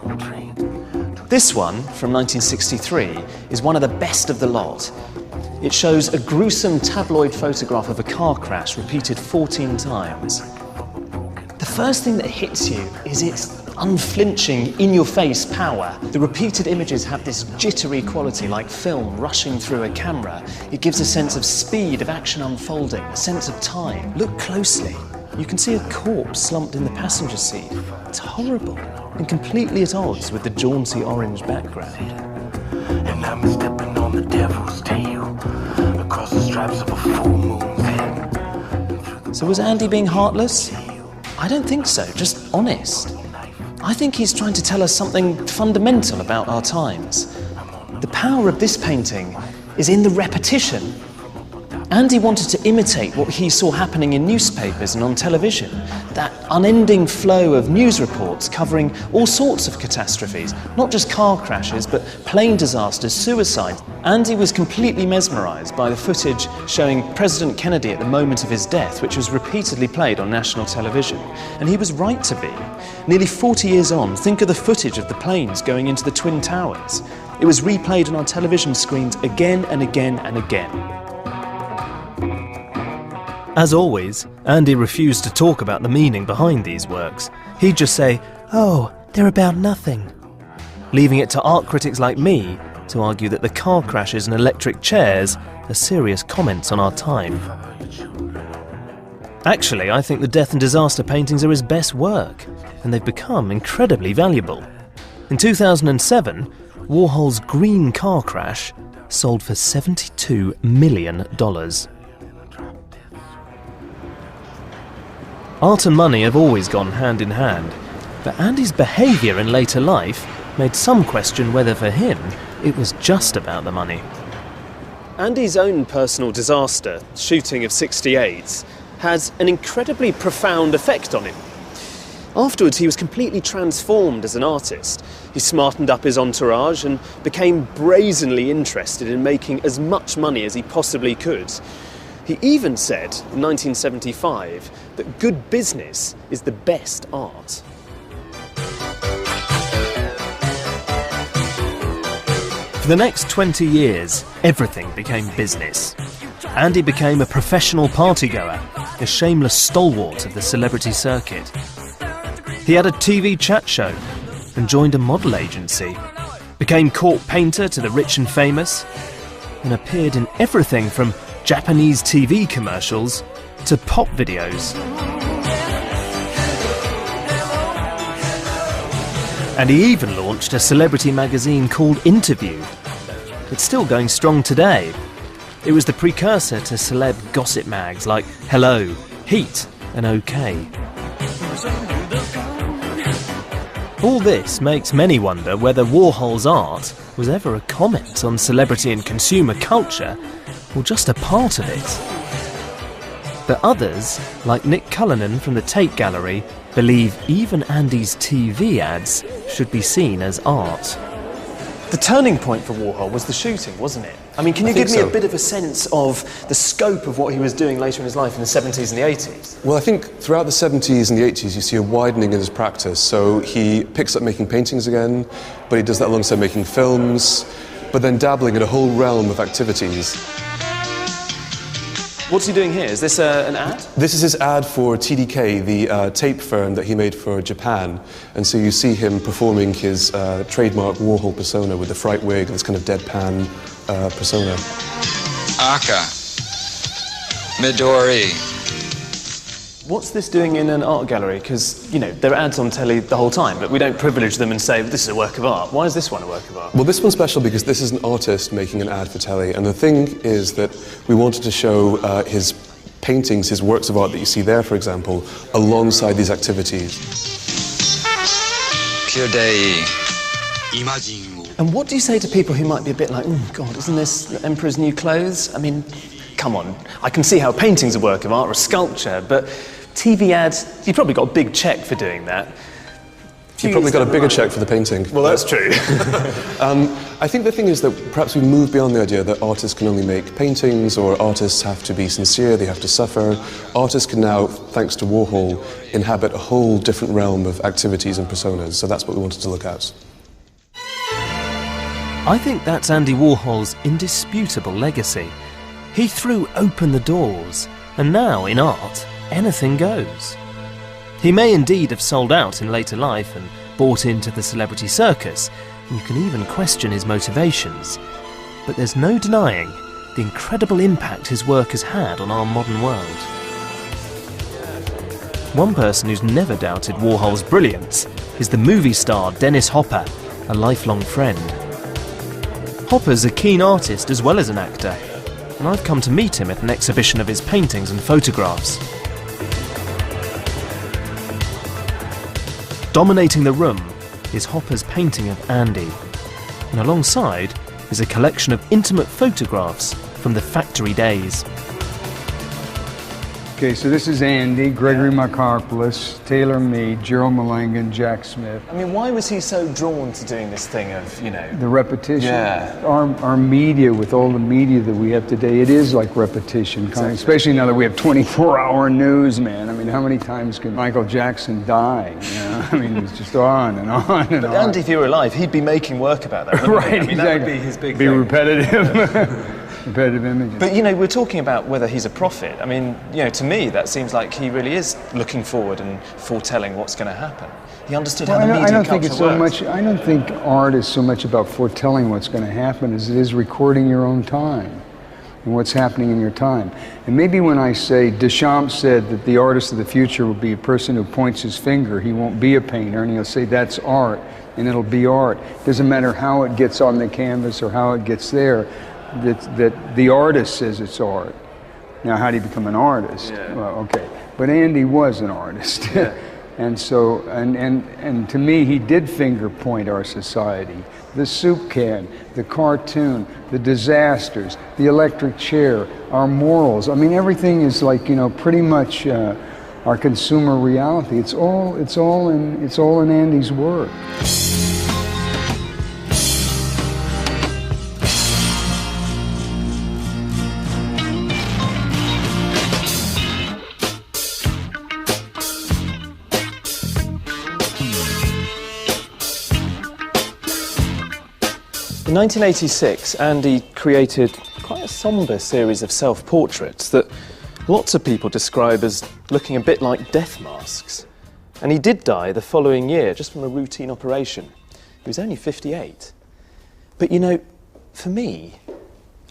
This one, from 1963, is one of the best of the lot. It shows a gruesome tabloid photograph of a car crash repeated 14 times. The first thing that hits you is its unflinching, in-your-face power. The repeated images have this jittery quality, like film rushing through a camera. It gives a sense of speed, of action unfolding, a sense of time. Look closely. You can see a corpse slumped in the passenger seat. It's horrible and completely at odds with the jaunty orange background. And I'm stepping on the devil's tail across the stripes of a full moon's head. So was Andy being heartless? I don't think so, just honest. I think he's trying to tell us something fundamental about our times. The power of this painting is in the repetition. Andy wanted to imitate what he saw happening in newspapers and on television, that unending flow of news reports covering all sorts of catastrophes, not just car crashes, but plane disasters, suicides. Andy was completely mesmerised by the footage showing President Kennedy at the moment of his death, which was repeatedly played on national television. And he was right to be. Nearly 40 years on, think of the footage of the planes going into the Twin Towers. It was replayed on our television screens again and again and again. As always, Andy refused to talk about the meaning behind these works. He'd just say, "Oh, they're about nothing," leaving it to art critics like me to argue that the car crashes and electric chairs are serious comments on our time. Actually, I think the death and disaster paintings are his best work, and they've become incredibly valuable. In 2007, Warhol's Green Car Crash sold for $72 million. Art and money have always gone hand in hand, but Andy's behaviour in later life made some question whether for him it was just about the money. Andy's own personal disaster, shooting of 68s, has an incredibly profound effect on him. Afterwards, he was completely transformed as an artist. He smartened up his entourage and became brazenly interested in making as much money as he possibly could. He even said, in 1975, that good business is the best art. For the next 20 years, everything became business. Andy became a professional partygoer, a shameless stalwart of the celebrity circuit. He had a TV chat show and joined a model agency, became court painter to the rich and famous, and appeared in everything from Japanese TV commercials to pop videos. And he even launched a celebrity magazine called Interview. It's still going strong today. It was the precursor to celeb gossip mags like Hello, Heat and OK. All this makes many wonder whether Warhol's art was ever a comment on celebrity and consumer culture, or just a part of it. But others, like Nick Cullinan from the Tate Gallery, believe even Andy's TV ads should be seen as art. The turning point for Warhol was the shooting, wasn't it? I mean, can you give me a bit of a sense of the scope of what he was doing later in his life in the 70s and the 80s? Well, I think throughout the 70s and the 80s you see a widening in his practice. So he picks up making paintings again, but he does that alongside making films, but then dabbling in a whole realm of activities. What's he doing here? Is this an ad? This is his ad for TDK, the tape firm that he made for Japan. And so you see him performing his trademark Warhol persona with the fright wig and this kind of deadpan persona. Aka. Midori. What's this doing in an art gallery? Because, you know, there are ads on telly the whole time, but we don't privilege them and say, this is a work of art. Why is this one a work of art? Well, this one's special because this is an artist making an ad for telly. And the thing is that we wanted to show his paintings, his works of art that you see there, for example, alongside these activities. And what do you say to people who might be a bit like, oh, God, isn't this the Emperor's New Clothes? I mean, come on. I can see how painting's a work of art or a sculpture, but TV ads, you probably got a big check for doing that. You probably got a bigger check for the painting. Well, that's true. I think the thing is that perhaps we move beyond the idea that artists can only make paintings or artists have to be sincere, they have to suffer. Artists can now, thanks to Warhol, inhabit a whole different realm of activities and personas, so that's what we wanted to look at. I think that's Andy Warhol's indisputable legacy. He threw open the doors, and now, in art, anything goes. He may indeed have sold out in later life and bought into the celebrity circus, and you can even question his motivations. But there's no denying the incredible impact his work has had on our modern world. One person who's never doubted Warhol's brilliance is the movie star Dennis Hopper, a lifelong friend. Hopper's a keen artist as well as an actor, and I've come to meet him at an exhibition of his paintings and photographs. Dominating the room is Hopper's painting of Andy, and alongside is a collection of intimate photographs from the factory days. Okay, so this is Andy, Gregory Markopoulos, Taylor Mead, Gerald Malangan, Jack Smith. I mean, why was he so drawn to doing this thing of, you know... The repetition. Yeah. Our media, with all the media that we have today, it is like repetition, Exactly. Especially now that we have 24-hour news, man. I mean, how many times can Michael Jackson die? You know? I mean, it's just on and on and But on. Andy, if he were alive, he'd be making work about that, wouldn't Right, he? I mean, exactly. that would be his big Be thing. repetitive. Repetitive images. But, you know, we're talking about whether he's a prophet. I mean, you know, to me, that seems like he really is looking forward and foretelling what's going to happen. He understood how the media I don't culture think it's so works. much. I don't think art is so much about foretelling what's going to happen as it is recording your own time and what's happening in your time. And maybe when I say Duchamp said that the artist of the future will be a person who points his finger, he won't be a painter, and he'll say that's art, and it'll be art. Doesn't matter how it gets on the canvas or how it gets there. That the artist says it's art. Now, how do you become an artist? Yeah. Well, okay. But Andy was an artist. Yeah. And so, and to me, he did finger point our society. The soup can, the cartoon, the disasters, the electric chair, our morals. I mean, everything is like, you know, pretty much our consumer reality. It's all in Andy's work. In 1986, Andy created quite a sombre series of self-portraits that lots of people describe as looking a bit like death masks. And he did die the following year, just from a routine operation. He was only 58. But you know, for me,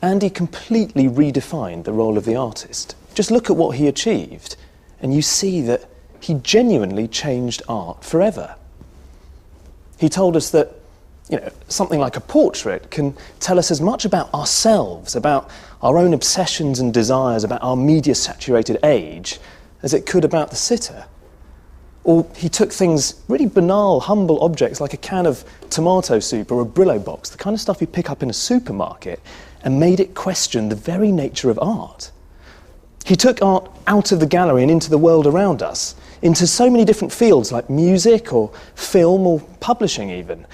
Andy completely redefined the role of the artist. Just look at what he achieved, and you see that he genuinely changed art forever. He told us that, you know, something like a portrait can tell us as much about ourselves, about our own obsessions and desires, about our media-saturated age, as it could about the sitter. Or he took things, really banal, humble objects like a can of tomato soup or a Brillo box, the kind of stuff you pick up in a supermarket, and made it question the very nature of art. He took art out of the gallery and into the world around us, into so many different fields like music or film or publishing even.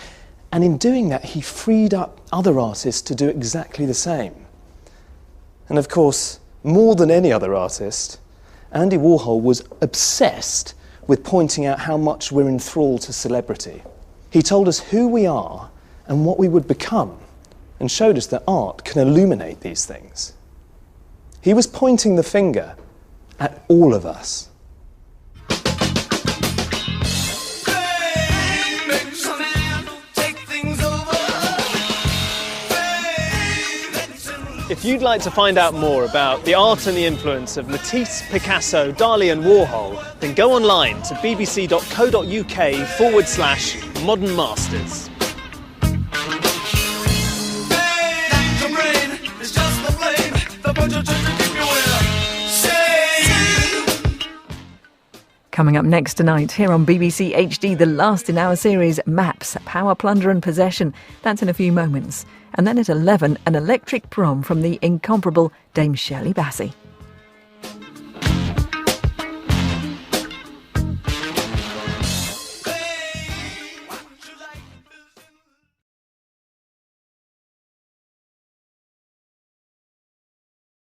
And in doing that, he freed up other artists to do exactly the same. And of course, more than any other artist, Andy Warhol was obsessed with pointing out how much we're enthralled to celebrity. He told us who we are and what we would become, and showed us that art can illuminate these things. He was pointing the finger at all of us. If you'd like to find out more about the art and the influence of Matisse, Picasso, Dali and Warhol, then go online to bbc.co.uk/modern masters. Coming up next tonight, here on BBC HD, the last in our series, Maps, Power, Plunder and Possession. That's in a few moments. And then at 11, an electric prom from the incomparable Dame Shirley Bassey.